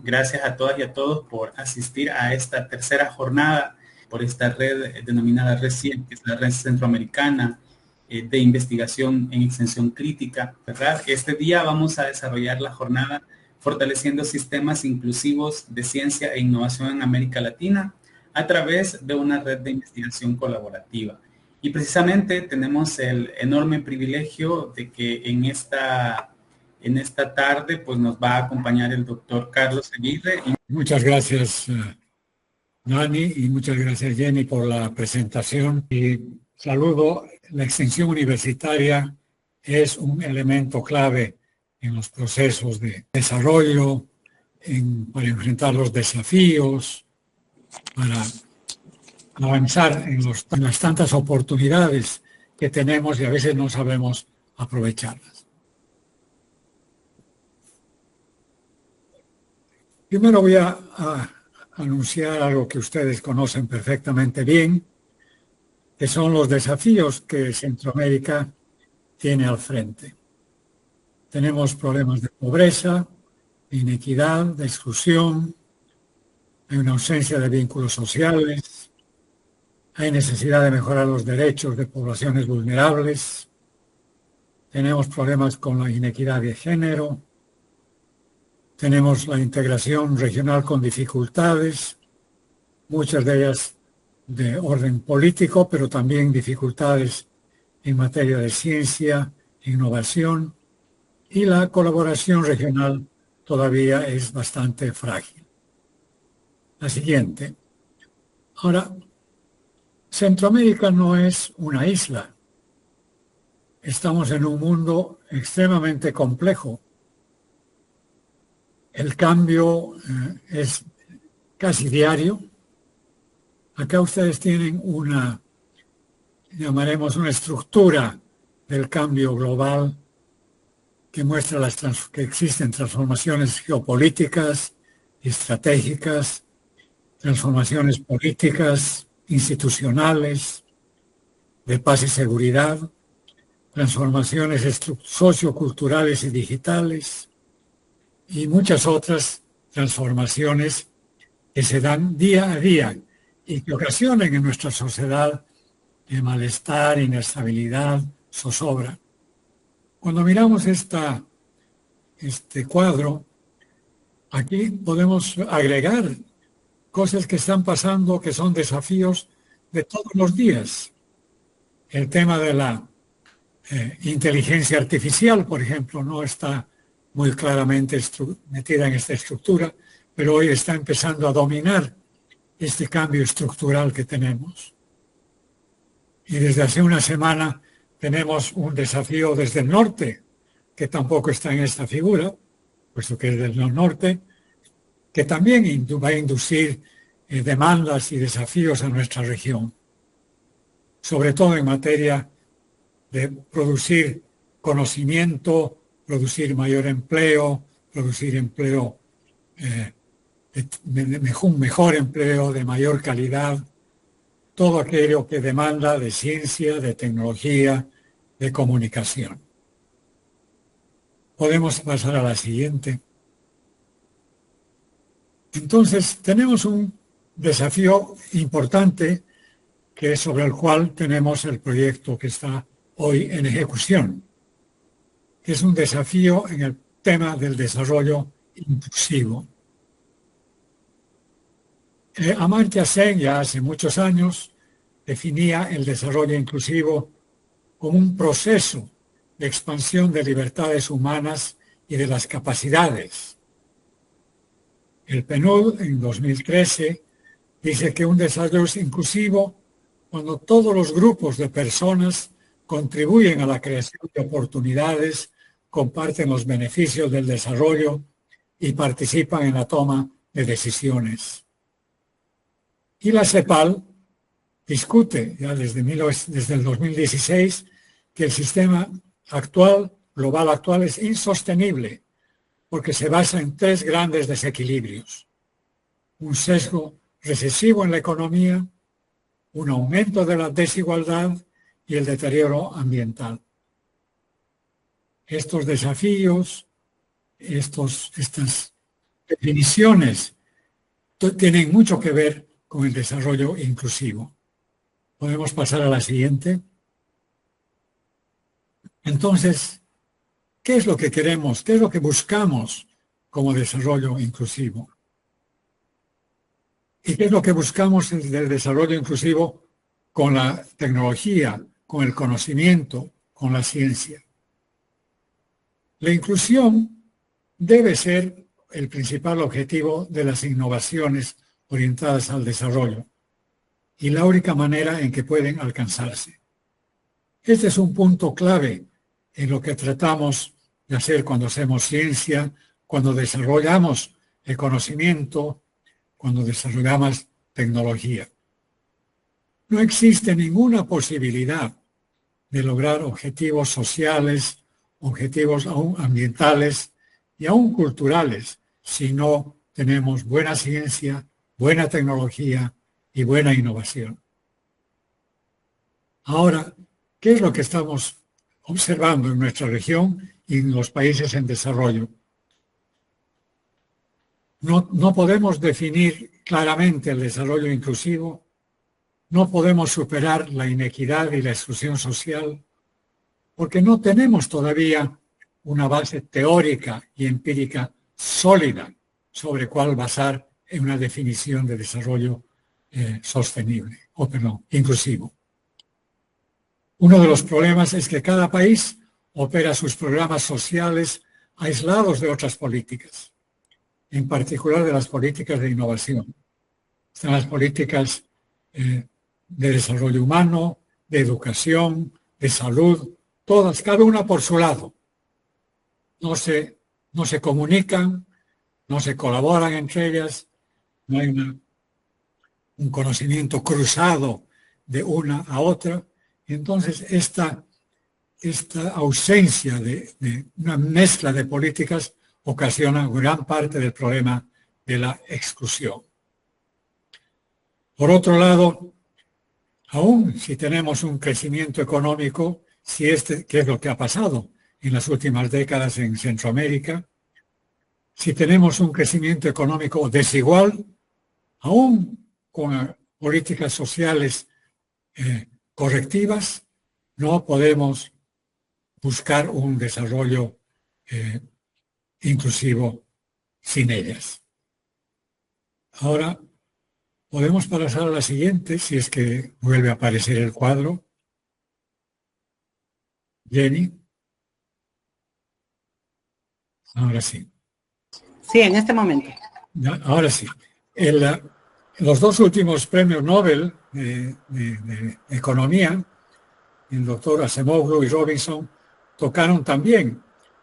Gracias a todas y a todos por asistir a esta tercera jornada por esta red denominada RECIEN, que es la Red Centroamericana de Investigación en Extensión Crítica, ¿verdad? Este día vamos a desarrollar la jornada fortaleciendo sistemas inclusivos de ciencia e innovación en América Latina a través de una red de investigación colaborativa. Y precisamente tenemos el enorme privilegio de que en esta tarde pues nos va a acompañar el doctor Carlos Aguirre. Muchas gracias, Dani, y muchas gracias, Jenny, por la presentación. Y saludo, la extensión universitaria es un elemento clave en los procesos de desarrollo, para enfrentar los desafíos, para avanzar en las tantas oportunidades que tenemos y a veces no sabemos aprovecharlas. Primero voy a anunciar algo que ustedes conocen perfectamente bien, que son los desafíos que Centroamérica tiene al frente. Tenemos problemas de pobreza, de inequidad, de exclusión, hay una ausencia de vínculos sociales, hay necesidad de mejorar los derechos de poblaciones vulnerables, tenemos problemas con la inequidad de género, tenemos la integración regional con dificultades, muchas de ellas de orden político, pero también dificultades en materia de ciencia, innovación, y la colaboración regional todavía es bastante frágil. La siguiente. Ahora, Centroamérica no es una isla. Estamos en un mundo extremadamente complejo. El cambio es casi diario. Acá ustedes tienen llamaremos una estructura del cambio global que muestra que existen transformaciones geopolíticas, estratégicas, transformaciones políticas, institucionales, de paz y seguridad, transformaciones socioculturales y digitales, y muchas otras transformaciones que se dan día a día y que ocasionan en nuestra sociedad el malestar, inestabilidad, zozobra. Cuando miramos este cuadro, aquí podemos agregar cosas que están pasando, que son desafíos de todos los días. El tema de la inteligencia artificial, por ejemplo, no está muy claramente metida en esta estructura, pero hoy está empezando a dominar este cambio estructural que tenemos. Y desde hace una semana tenemos un desafío desde el norte, que tampoco está en esta figura, puesto que es del norte, que también va a inducir demandas y desafíos a nuestra región, sobre todo en materia de producir conocimiento, producir mayor empleo, producir empleo, un mejor empleo de mayor calidad, todo aquello que demanda de ciencia, de tecnología, de comunicación. Podemos pasar a la siguiente. Entonces, tenemos un desafío importante sobre el cual tenemos el proyecto que está hoy en ejecución, que es un desafío en el tema del desarrollo inclusivo. Amartya Sen ya hace muchos años definía el desarrollo inclusivo como un proceso de expansión de libertades humanas y de las capacidades. El PNUD en 2013 dice que un desarrollo es inclusivo cuando todos los grupos de personas contribuyen a la creación de oportunidades, comparten los beneficios del desarrollo y participan en la toma de decisiones. Y la CEPAL discute ya desde el 2016 que el sistema global actual es insostenible porque se basa en tres grandes desequilibrios: un sesgo recesivo en la economía, un aumento de la desigualdad y el deterioro ambiental. Estos desafíos, estas definiciones tienen mucho que ver con el desarrollo inclusivo. Podemos pasar a la siguiente. Entonces, ¿qué es lo que queremos? ¿Qué es lo que buscamos como desarrollo inclusivo? ¿Y qué es lo que buscamos del desarrollo inclusivo con la tecnología, con el conocimiento, con la ciencia? La inclusión debe ser el principal objetivo de las innovaciones orientadas al desarrollo y la única manera en que pueden alcanzarse. Este es un punto clave en lo que tratamos de hacer cuando hacemos ciencia, cuando desarrollamos el conocimiento, cuando desarrollamos tecnología. No existe ninguna posibilidad de lograr objetivos sociales, objetivos aún ambientales y aún culturales si no tenemos buena ciencia, buena tecnología y buena innovación. Ahora, ¿qué es lo que estamos observando en nuestra región y en los países en desarrollo? No podemos definir claramente el desarrollo inclusivo, no podemos superar la inequidad y la exclusión social, porque no tenemos todavía una base teórica y empírica sólida sobre cuál basar en una definición de desarrollo inclusivo. Uno de los problemas es que cada país opera sus programas sociales aislados de otras políticas, en particular de las políticas de innovación. Están las políticas de desarrollo humano, de educación, de salud, todas, cada una por su lado. No se comunican, no se colaboran entre ellas, no hay un conocimiento cruzado de una a otra. Entonces, esta ausencia de una mezcla de políticas ocasiona gran parte del problema de la exclusión. Por otro lado, aún si tenemos un crecimiento económico, que es lo que ha pasado en las últimas décadas en Centroamérica, si tenemos un crecimiento económico desigual, aún con políticas sociales correctivas, no podemos buscar un desarrollo inclusivo sin ellas. Ahora, podemos pasar a la siguiente, si es que vuelve a aparecer el cuadro. Jenny. Ahora sí. Sí, en este momento. Ahora sí. Los dos últimos premios Nobel de Economía, el doctor Acemoglu y Robinson, tocaron también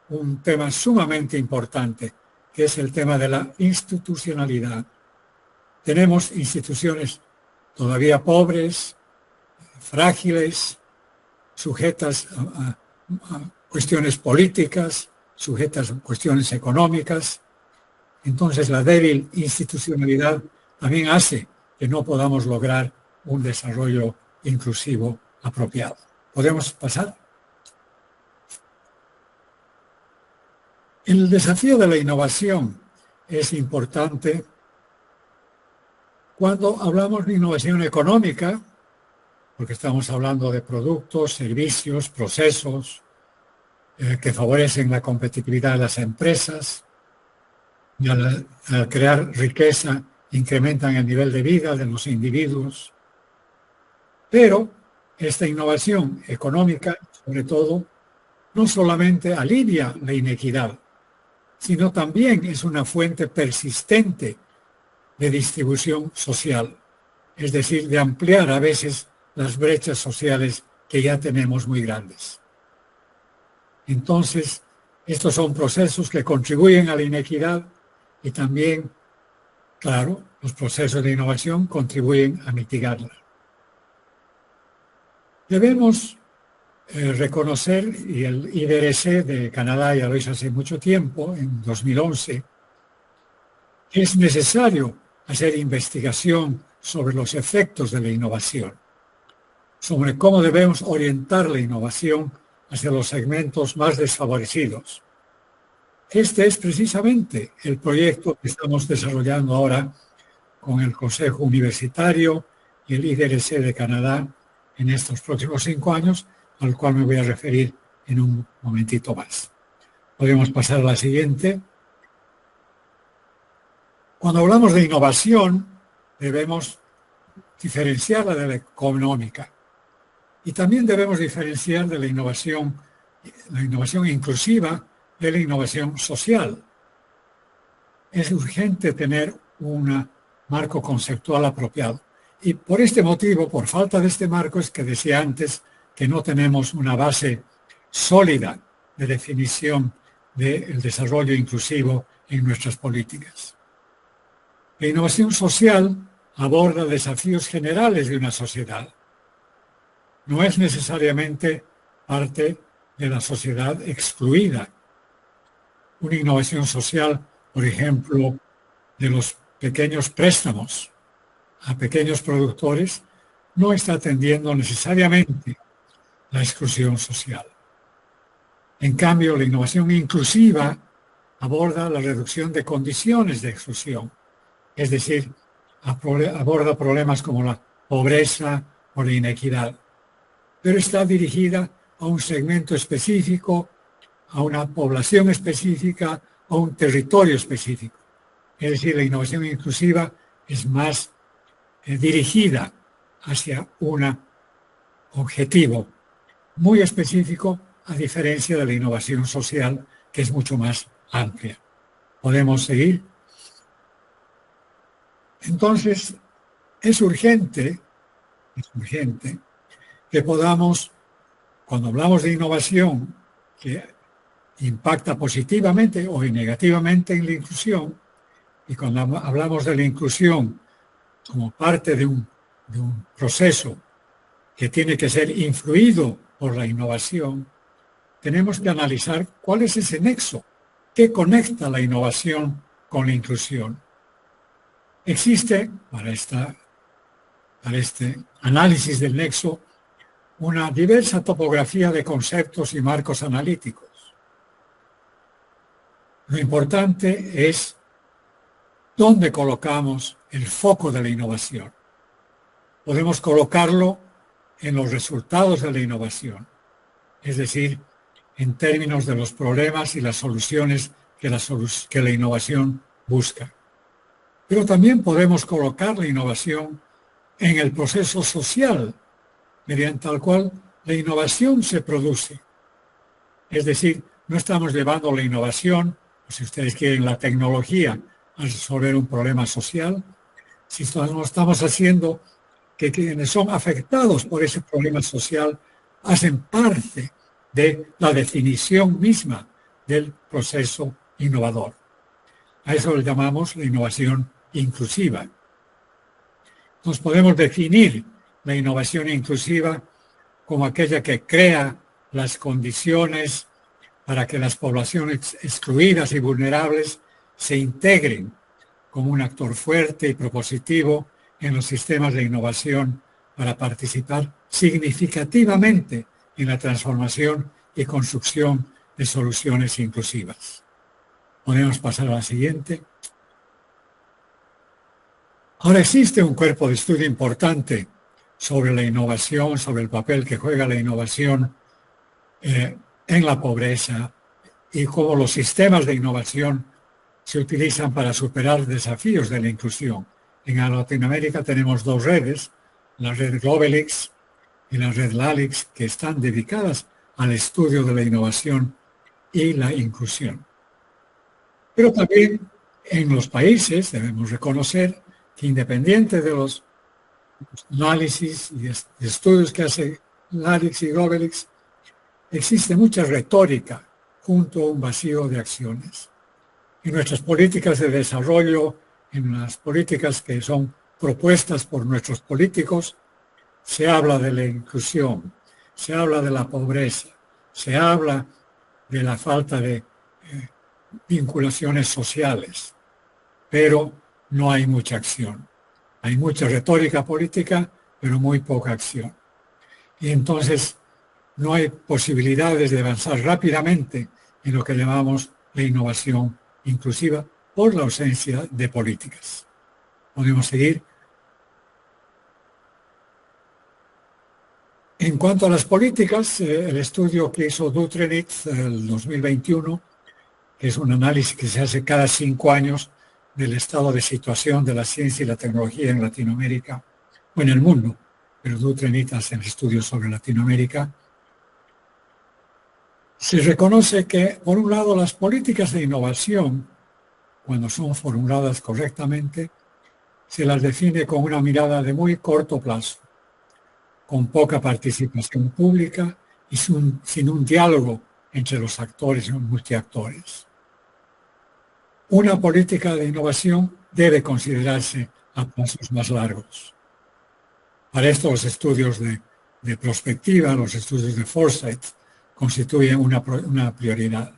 un tema sumamente importante, que es el tema de la institucionalidad. Tenemos instituciones todavía pobres, frágiles, sujetas a cuestiones políticas, sujetas a cuestiones económicas. Entonces, la débil institucionalidad también hace que no podamos lograr un desarrollo inclusivo apropiado. ¿Podemos pasar? El desafío de la innovación es importante cuando hablamos de innovación económica, porque estamos hablando de productos, servicios, procesos que favorecen la competitividad de las empresas y al crear riqueza incrementan el nivel de vida de los individuos. Pero esta innovación económica, sobre todo, no solamente alivia la inequidad, sino también es una fuente persistente de distribución social, es decir, de ampliar a veces las brechas sociales que ya tenemos muy grandes. Entonces, estos son procesos que contribuyen a la inequidad y también, claro, los procesos de innovación contribuyen a mitigarla. Debemos reconocer, y el IDRC de Canadá ya lo hizo hace mucho tiempo, en 2011, que es necesario hacer investigación sobre los efectos de la innovación, sobre cómo debemos orientar la innovación hacia los segmentos más desfavorecidos. Este es precisamente el proyecto que estamos desarrollando ahora con el Consejo Universitario y el IDRC de Canadá en estos próximos 5 años, al cual me voy a referir en un momentito más. Podemos pasar a la siguiente. Cuando hablamos de innovación, debemos diferenciarla de la económica y también debemos diferenciar de la innovación inclusiva de la innovación social. Es urgente tener un marco conceptual apropiado. Y por este motivo, por falta de este marco, es que decía antes que no tenemos una base sólida de definición del desarrollo inclusivo en nuestras políticas. La innovación social aborda desafíos generales de una sociedad. No es necesariamente parte de la sociedad excluida. Una innovación social, por ejemplo, de los pequeños préstamos a pequeños productores, no está atendiendo necesariamente la exclusión social. En cambio, la innovación inclusiva aborda la reducción de condiciones de exclusión, es decir, aborda problemas como la pobreza o la inequidad, pero está dirigida a un segmento específico, a una población específica, a un territorio específico. Es decir, la innovación inclusiva es más dirigida hacia un objetivo muy específico, a diferencia de la innovación social, que es mucho más amplia. ¿Podemos seguir? Entonces, es urgente que podamos, cuando hablamos de innovación que impacta positivamente o negativamente en la inclusión, y cuando hablamos de la inclusión como parte de un proceso que tiene que ser influido por la innovación, tenemos que analizar cuál es ese nexo que conecta la innovación con la inclusión. Existe, para este análisis del nexo, una diversa topografía de conceptos y marcos analíticos. Lo importante es dónde colocamos el foco de la innovación. Podemos colocarlo en los resultados de la innovación, es decir, en términos de los problemas y las soluciones que la innovación busca. Pero también podemos colocar la innovación en el proceso social, mediante el cual la innovación se produce. Es decir, no estamos llevando la innovación, o si ustedes quieren la tecnología, a resolver un problema social, si no estamos haciendo que quienes son afectados por ese problema social hacen parte de la definición misma del proceso innovador. A eso le llamamos la innovación inclusiva. Entonces podemos definir la innovación inclusiva como aquella que crea las condiciones para que las poblaciones excluidas y vulnerables se integren como un actor fuerte y propositivo en los sistemas de innovación para participar significativamente en la transformación y construcción de soluciones inclusivas. Podemos pasar a la siguiente. Ahora existe un cuerpo de estudio importante sobre la innovación, sobre el papel que juega la innovación en la pobreza y cómo los sistemas de innovación se utilizan para superar desafíos de la inclusión. En Latinoamérica tenemos dos redes, la red Globelix y la red LALIX, que están dedicadas al estudio de la innovación y la inclusión. Pero también en los países debemos reconocer que independiente de los análisis y estudios que hace LALIX y Globelix, existe mucha retórica junto a un vacío de acciones. En nuestras políticas de desarrollo, en las políticas que son propuestas por nuestros políticos, se habla de la inclusión, se habla de la pobreza, se habla de la falta de vinculaciones sociales, pero no hay mucha acción. Hay mucha retórica política, pero muy poca acción. Y entonces no hay posibilidades de avanzar rápidamente en lo que llamamos la innovación inclusiva por la ausencia de políticas. Podemos seguir. En cuanto a las políticas, el estudio que hizo Dutrenit el 2021, que es un análisis que se hace cada 5 años del estado de situación de la ciencia y la tecnología en Latinoamérica o en el mundo, pero Dutrenit hace estudios sobre Latinoamérica, se reconoce que, por un lado, las políticas de innovación, cuando son formuladas correctamente, se las define con una mirada de muy corto plazo, con poca participación pública y sin un diálogo entre los actores y los multiactores. Una política de innovación debe considerarse a plazos más largos. Para esto los estudios de prospectiva, los estudios de foresight, constituyen una prioridad.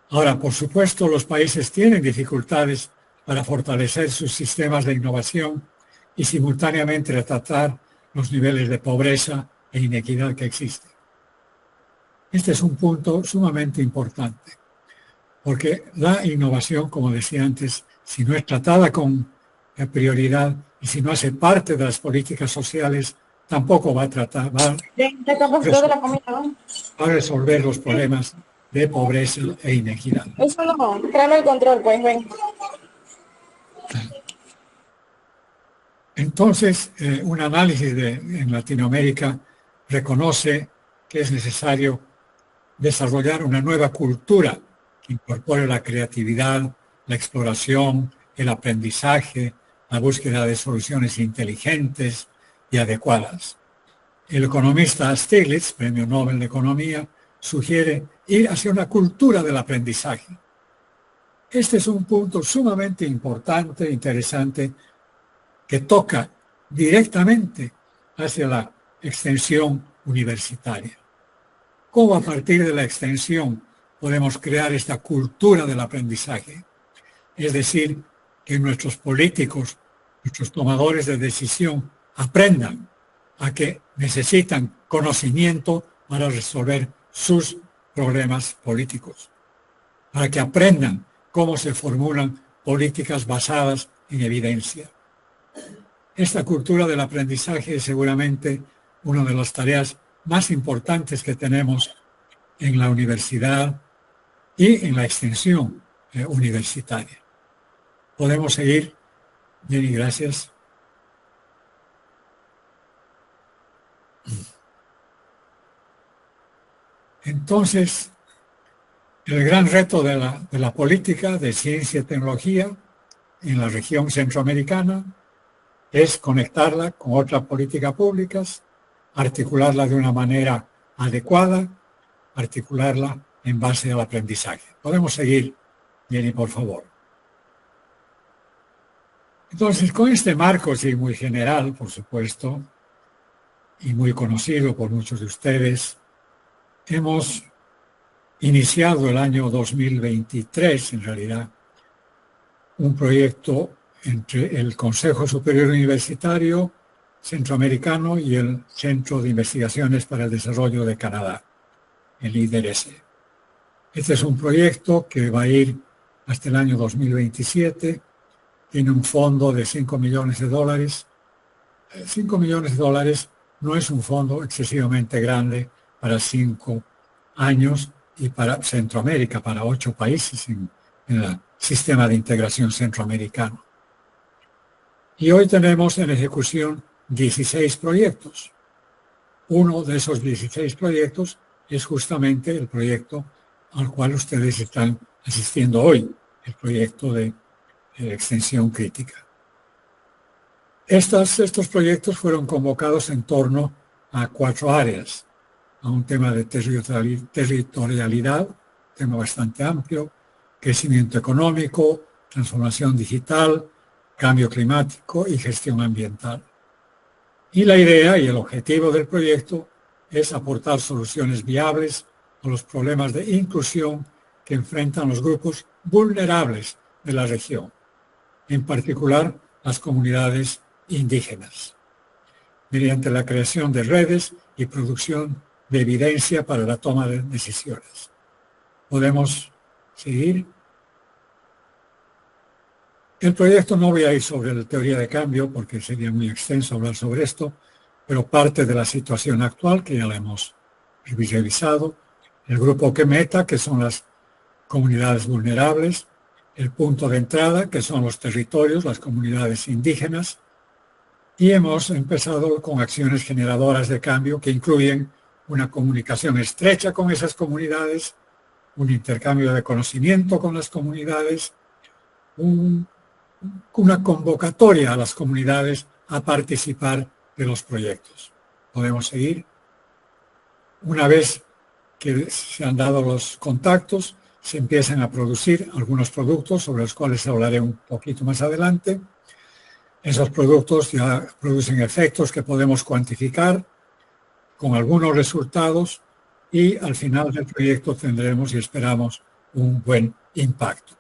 Ahora, por supuesto, los países tienen dificultades para fortalecer sus sistemas de innovación y simultáneamente tratar los niveles de pobreza e inequidad que existen. Este es un punto sumamente importante, porque la innovación, como decía antes, si no es tratada con prioridad y si no hace parte de las políticas sociales, tampoco va a resolver los problemas de pobreza e inequidad. Eso no, tráeme el control, pues ven. Entonces, un análisis en Latinoamérica reconoce que es necesario desarrollar una nueva cultura que incorpore la creatividad, la exploración, el aprendizaje, la búsqueda de soluciones inteligentes y adecuadas. El economista Stiglitz, Premio Nobel de Economía, sugiere ir hacia una cultura del aprendizaje. Este es un punto sumamente importante, interesante, que toca directamente hacia la extensión universitaria. ¿Cómo a partir de la extensión podemos crear esta cultura del aprendizaje? Es decir, que nuestros políticos, nuestros tomadores de decisión aprendan a que necesitan conocimiento para resolver sus problemas políticos, para que aprendan cómo se formulan políticas basadas en evidencia. Esta cultura del aprendizaje es seguramente una de las tareas más importantes que tenemos en la universidad y en la extensión universitaria. Podemos seguir. Jenny, gracias. Entonces, el gran reto de la política de ciencia y tecnología en la región centroamericana es conectarla con otras políticas públicas, articularla de una manera adecuada, articularla en base al aprendizaje. Podemos seguir, Jenny, por favor. Entonces, con este marco, sí, muy general, por supuesto, y muy conocido por muchos de ustedes, hemos iniciado el año 2023, en realidad, un proyecto entre el Consejo Superior Universitario Centroamericano y el Centro de Investigaciones para el Desarrollo de Canadá, el IDRS. Este es un proyecto que va a ir hasta el año 2027, tiene un fondo de $5 millones. $5 millones no es un fondo excesivamente grande para 5 años y para Centroamérica, para 8 países en el sistema de integración centroamericano. Y hoy tenemos en ejecución 16 proyectos. Uno de esos 16 proyectos es justamente el proyecto al cual ustedes están asistiendo hoy, el proyecto de extensión crítica. Estos proyectos fueron convocados en torno a 4 áreas, a un tema de territorialidad, tema bastante amplio, crecimiento económico, transformación digital, cambio climático y gestión ambiental. Y la idea y el objetivo del proyecto es aportar soluciones viables a los problemas de inclusión que enfrentan los grupos vulnerables de la región, en particular las comunidades indígenas, mediante la creación de redes y producción de evidencia para la toma de decisiones. Podemos Seguir. El proyecto no voy a ir sobre la teoría de cambio porque sería muy extenso hablar sobre esto, pero parte de la situación actual que ya la hemos revisado. El grupo que meta, que son las comunidades vulnerables, el punto de entrada, que son los territorios, las comunidades indígenas, y hemos empezado con acciones generadoras de cambio que incluyen una comunicación estrecha con esas comunidades, un intercambio de conocimiento con las comunidades, una convocatoria a las comunidades a participar de los proyectos. Podemos seguir. Una vez que se han dado los contactos, se empiezan a producir algunos productos sobre los cuales hablaré un poquito más adelante. Esos productos ya producen efectos que podemos cuantificar con algunos resultados y al final del proyecto tendremos y esperamos un buen impacto.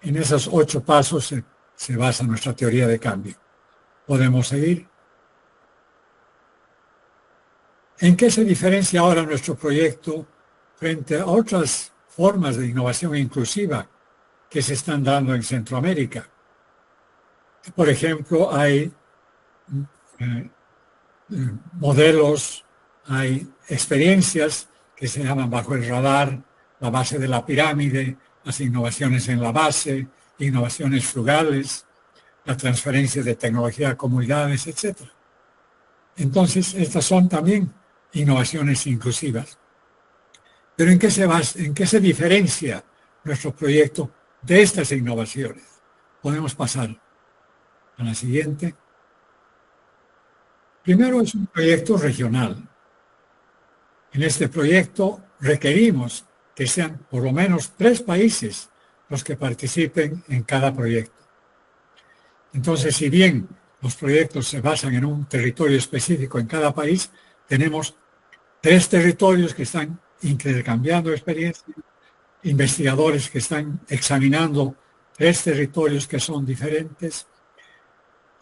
En esos 8 pasos se basa nuestra teoría de cambio. Podemos seguir. ¿En qué se diferencia ahora nuestro proyecto frente a otras formas de innovación inclusiva que se están dando en Centroamérica? Por ejemplo, hay modelos, hay experiencias que se llaman bajo el radar, la base de la pirámide, las innovaciones en la base, innovaciones frugales, la transferencia de tecnología a comunidades, etc. Entonces, estas son también innovaciones inclusivas. Pero ¿en qué se diferencia nuestro proyecto de estas innovaciones? Podemos pasar a la siguiente. Primero, es un proyecto regional. En este proyecto requerimos que sean por lo menos 3 países los que participen en cada proyecto. Entonces, si bien los proyectos se basan en un territorio específico en cada país, tenemos 3 territorios que están intercambiando experiencias, investigadores que están examinando 3 territorios que son diferentes.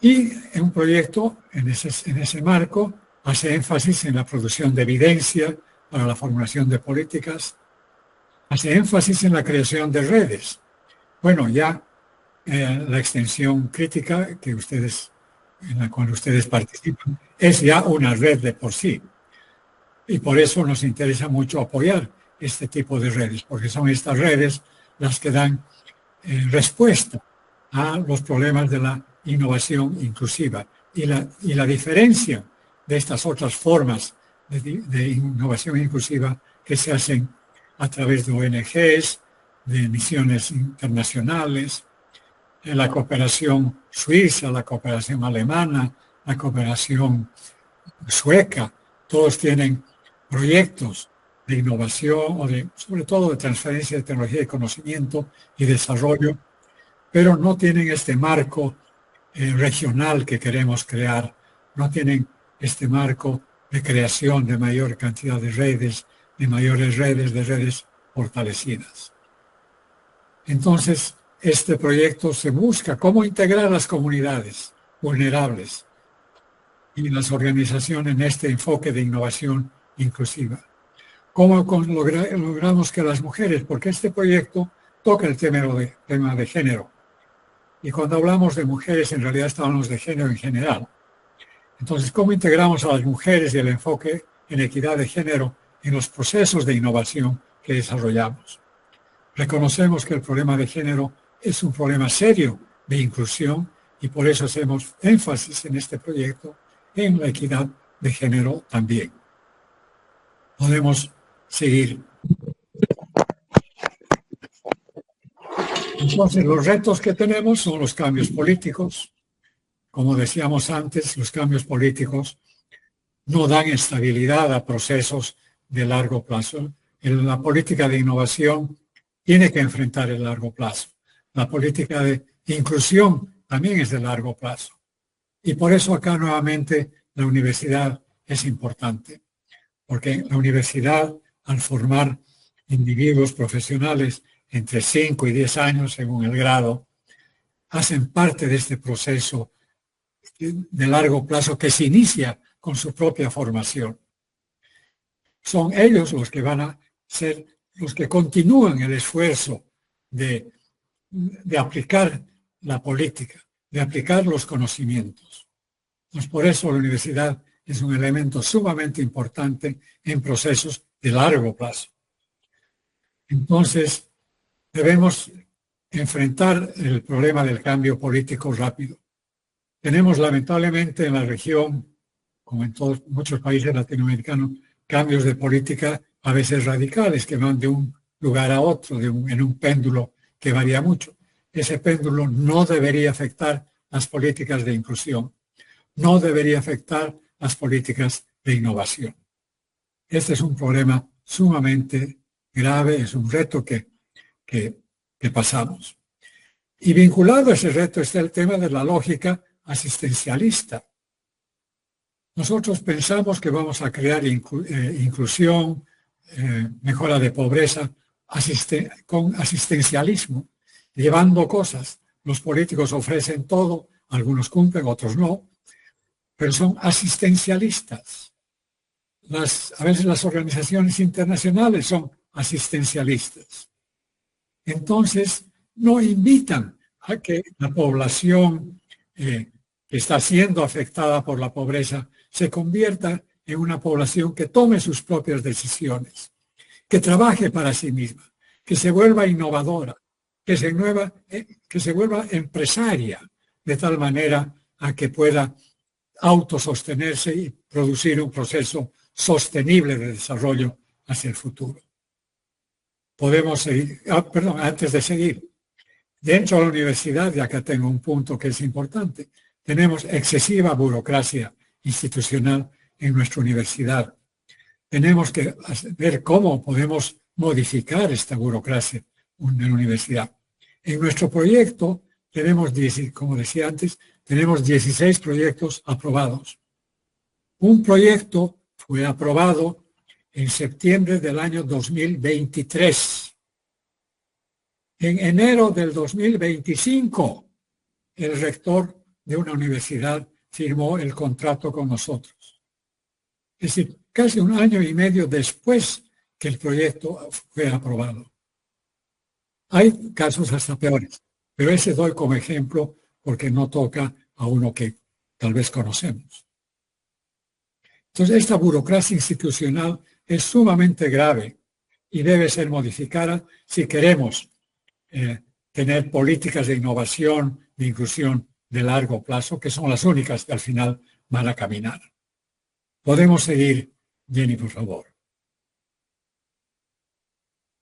Y en un proyecto, en ese marco, hace énfasis en la producción de evidencia para la formulación de políticas, hace énfasis en la creación de redes. Bueno, ya la extensión crítica en la cual ustedes participan es ya una red de por sí. Y por eso nos interesa mucho apoyar este tipo de redes, porque son estas redes las que dan respuesta a los problemas de la innovación inclusiva. Y la diferencia de estas otras formas de innovación inclusiva que se hacen a través de ONGs, de misiones internacionales, en la cooperación suiza, la cooperación alemana, la cooperación sueca, todos tienen proyectos de innovación o sobre todo de transferencia de tecnología y conocimiento y desarrollo, pero no tienen este marco regional que queremos crear, no tienen este marco de creación de mayor cantidad de redes, de mayores redes, de redes fortalecidas. Entonces, este proyecto se busca cómo integrar las comunidades vulnerables y las organizaciones en este enfoque de innovación inclusiva. ¿Cómo logramos que las mujeres, porque este proyecto toca el tema de género, y cuando hablamos de mujeres en realidad estamos de género en general. Entonces, ¿cómo integramos a las mujeres y el enfoque en equidad de género en los procesos de innovación que desarrollamos? Reconocemos que el problema de género es un problema serio de inclusión y por eso hacemos énfasis en este proyecto en la equidad de género también. Podemos seguir. Entonces, los retos que tenemos son los cambios políticos. Como decíamos antes, los cambios políticos no dan estabilidad a procesos de largo plazo. La política de innovación tiene que enfrentar el largo plazo. La política de inclusión también es de largo plazo. Y por eso acá nuevamente la universidad es importante, porque la universidad, al formar individuos profesionales entre 5 y 10 años, según el grado, hacen parte de este proceso de largo plazo que se inicia con su propia formación. Son ellos los que van a ser los que continúan el esfuerzo de aplicar la política, de aplicar los conocimientos. Pues por eso la universidad es un elemento sumamente importante en procesos de largo plazo. Entonces, debemos enfrentar el problema del cambio político rápido. Tenemos lamentablemente en la región, como en muchos países latinoamericanos, cambios de política a veces radicales que van de un lugar a otro, en un péndulo que varía mucho. Ese péndulo no debería afectar las políticas de inclusión, no debería afectar las políticas de innovación. Este es un problema sumamente grave, es un reto que pasamos. Y vinculado a ese reto está el tema de la lógica asistencialista. Nosotros pensamos que vamos a crear inclusión, mejora de pobreza, con asistencialismo, llevando cosas. Los políticos ofrecen todo, algunos cumplen, otros no, pero son asistencialistas. A veces las organizaciones internacionales son asistencialistas. Entonces, no invitan a que la población que está siendo afectada por la pobreza se convierta en una población que tome sus propias decisiones, que trabaje para sí misma, que se vuelva innovadora, que se vuelva empresaria, de tal manera a que pueda autosostenerse y producir un proceso sostenible de desarrollo hacia el futuro. Podemos seguir, antes de seguir, dentro de la universidad, ya que tengo un punto que es importante, tenemos excesiva burocracia institucional en nuestra universidad. Tenemos que ver cómo podemos modificar esta burocracia en la universidad. En nuestro proyecto tenemos, como decía antes, tenemos 16 proyectos aprobados. Un proyecto fue aprobado en septiembre del año 2023. En enero del 2025, el rector de una universidad firmó el contrato con nosotros. Es decir, casi un año y medio después que el proyecto fue aprobado. Hay casos hasta peores, pero ese doy como ejemplo porque no toca a uno que tal vez conocemos. Entonces, esta burocracia institucional es sumamente grave y debe ser modificada si queremos tener políticas de innovación, de inclusión de largo plazo, que son las únicas que al final van a caminar. Podemos seguir, Jenny, por favor.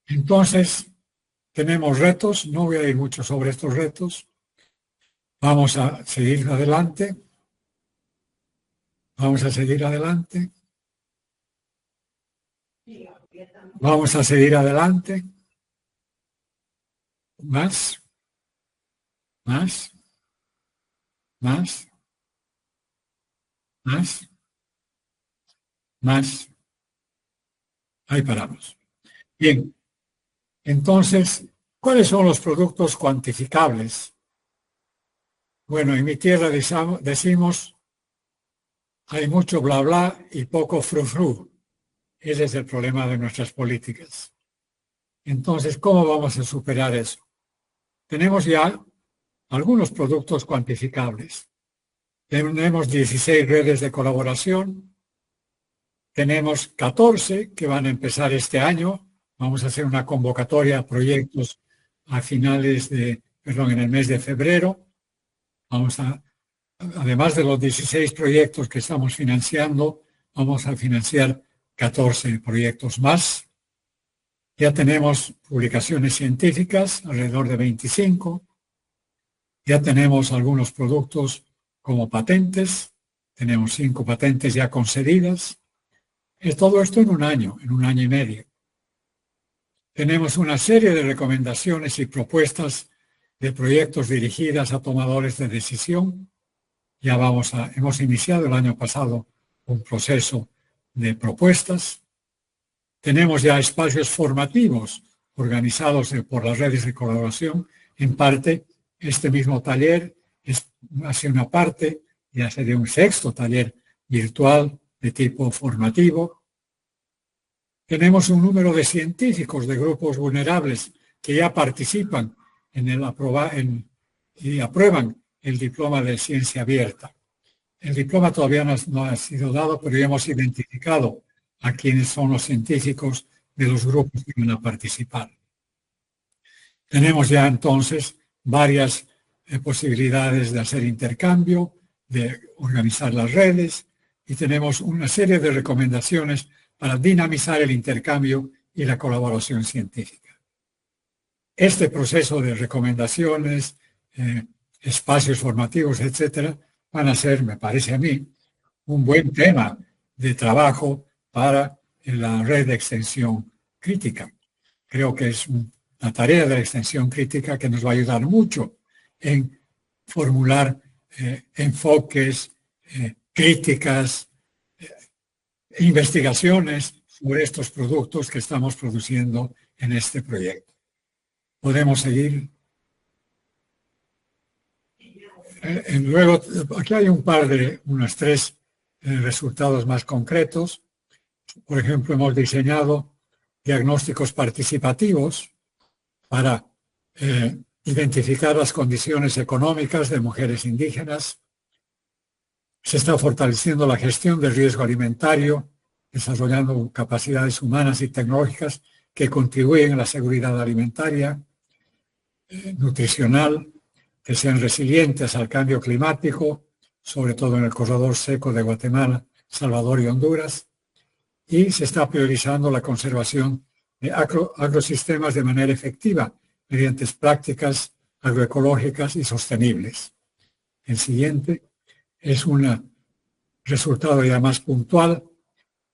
Entonces, tenemos retos, no voy a ir mucho sobre estos retos. Vamos a seguir adelante. Vamos a seguir adelante. Vamos a seguir adelante. Más. Más. Más. Más. Más. Ahí paramos. Bien. Entonces, ¿cuáles son los productos cuantificables? Bueno, en mi tierra decimos, hay mucho bla bla y poco frufru. Ese es el problema de nuestras políticas. Entonces, ¿cómo vamos a superar eso? Tenemos ya algunos productos cuantificables. Tenemos 16 redes de colaboración. Tenemos 14 que van a empezar este año. Vamos a hacer una convocatoria a proyectos a finales en el mes de febrero. Además de los 16 proyectos que estamos financiando, vamos a financiar 14 proyectos más. Ya tenemos publicaciones científicas, alrededor de 25. Ya tenemos algunos productos como patentes. Tenemos 5 patentes ya concedidas. Es todo esto en un año y medio. Tenemos una serie de recomendaciones y propuestas de proyectos dirigidas a tomadores de decisión. Ya hemos iniciado el año pasado un proceso de propuestas. Tenemos ya espacios formativos organizados por las redes de colaboración. En parte, este mismo taller hace una parte, ya sería un sexto taller virtual de tipo formativo. tenemos un número de científicos de grupos vulnerables que ya participan y aprueban el diploma de ciencia abierta. El diploma todavía no ha sido dado, pero ya hemos identificado a quienes son los científicos de los grupos que van a participar. Tenemos ya entonces varias posibilidades de hacer intercambio, de organizar las redes, y tenemos una serie de recomendaciones para dinamizar el intercambio y la colaboración científica. Este proceso de recomendaciones, espacios formativos, etcétera, van a ser, me parece a mí, un buen tema de trabajo para la red de extensión crítica. Creo que es una tarea de la extensión crítica que nos va a ayudar mucho en formular enfoques, críticas, investigaciones sobre estos productos que estamos produciendo en este proyecto. Podemos seguir. Luego, aquí hay unos 3 resultados más concretos. Por ejemplo, hemos diseñado diagnósticos participativos para identificar las condiciones económicas de mujeres indígenas. Se está fortaleciendo la gestión del riesgo alimentario, desarrollando capacidades humanas y tecnológicas que contribuyen a la seguridad alimentaria, nutricional, que sean resilientes al cambio climático, sobre todo en el corredor seco de Guatemala, Salvador y Honduras, y se está priorizando la conservación de agrosistemas de manera efectiva mediante prácticas agroecológicas y sostenibles. El siguiente es un resultado ya más puntual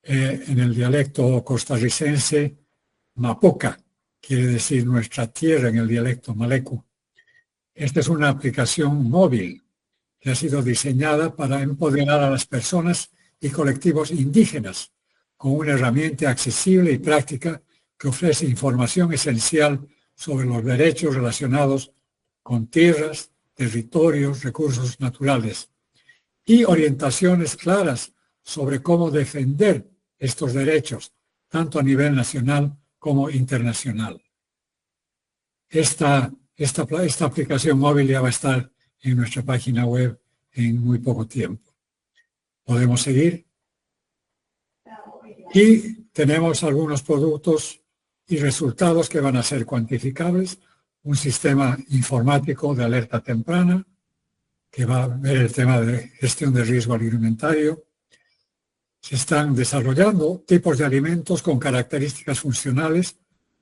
en el dialecto costarricense Mapoca, quiere decir nuestra tierra en el dialecto malecu. Esta es una aplicación móvil que ha sido diseñada para empoderar a las personas y colectivos indígenas con una herramienta accesible y práctica que ofrece información esencial sobre los derechos relacionados con tierras, territorios, recursos naturales y orientaciones claras sobre cómo defender estos derechos, tanto a nivel nacional como internacional. Esta aplicación móvil ya va a estar en nuestra página web en muy poco tiempo. Podemos seguir. Y tenemos algunos productos y resultados que van a ser cuantificables. Un sistema informático de alerta temprana, que va a ver el tema de gestión de riesgo alimentario. Se están desarrollando tipos de alimentos con características funcionales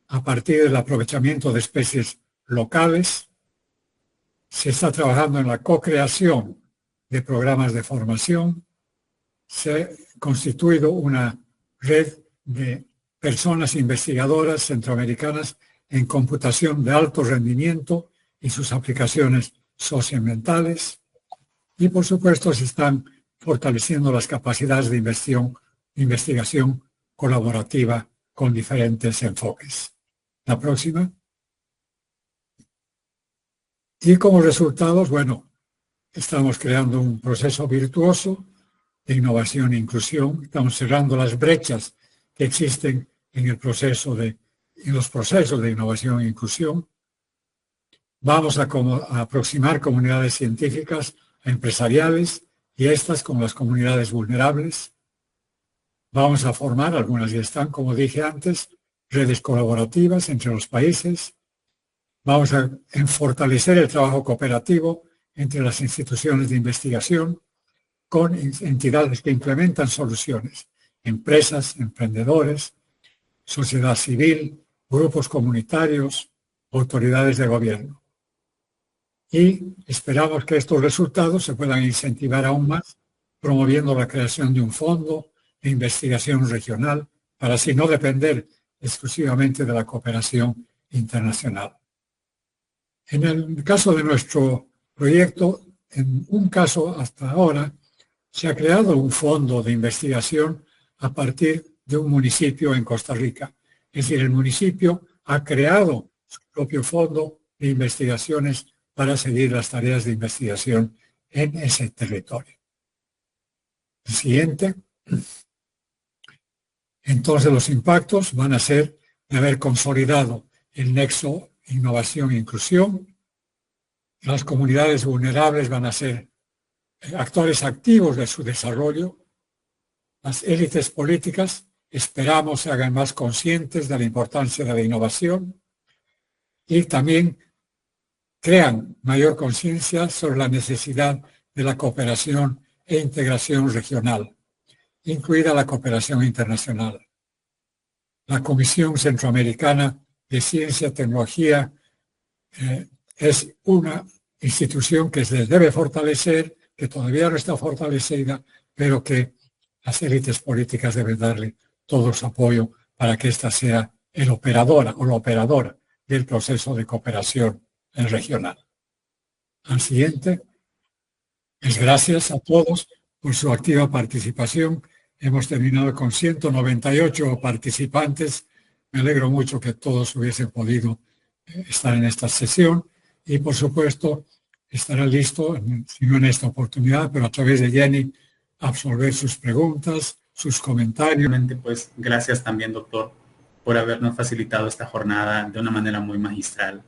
a partir del aprovechamiento de especies locales. Se está trabajando en la co-creación de programas de formación. Se ha constituido una red de personas investigadoras centroamericanas en computación de alto rendimiento y sus aplicaciones socioambientales. Y por supuesto se están fortaleciendo las capacidades de investigación colaborativa con diferentes enfoques. La próxima. Y como resultados, bueno, estamos creando un proceso virtuoso de innovación e inclusión. Estamos cerrando las brechas que existen en los procesos de innovación e inclusión. Vamos a aproximar comunidades científicas a empresariales y estas con las comunidades vulnerables. Vamos a formar, algunas ya están, como dije antes, redes colaborativas entre los países. Vamos a fortalecer el trabajo cooperativo entre las instituciones de investigación con entidades que implementan soluciones, empresas, emprendedores, sociedad civil, grupos comunitarios, autoridades de gobierno. Y esperamos que estos resultados se puedan incentivar aún más, promoviendo la creación de un fondo de investigación regional para así no depender exclusivamente de la cooperación internacional. En el caso de nuestro proyecto, en un caso hasta ahora, se ha creado un fondo de investigación a partir de un municipio en Costa Rica. Es decir, el municipio ha creado su propio fondo de investigaciones para seguir las tareas de investigación en ese territorio. El siguiente. Entonces los impactos van a ser de haber consolidado el nexo innovación e inclusión. Las comunidades vulnerables van a ser actores activos de su desarrollo. Las élites políticas esperamos se hagan más conscientes de la importancia de la innovación y también crean mayor conciencia sobre la necesidad de la cooperación e integración regional, incluida la cooperación internacional. La Comisión Centroamericana de Ciencia y Tecnología es una institución que se debe fortalecer, que todavía no está fortalecida, pero que las élites políticas deben darle todo su apoyo para que ésta sea el operadora o la operadora del proceso de cooperación regional. Al siguiente. Gracias a todos por su activa participación. Hemos terminado con 198 participantes. Me alegro mucho que todos hubiesen podido estar en esta sesión y, por supuesto, estará listo, si no en esta oportunidad, pero a través de Jenny, absorber sus preguntas, sus comentarios. Pues gracias también, doctor, por habernos facilitado esta jornada de una manera muy magistral.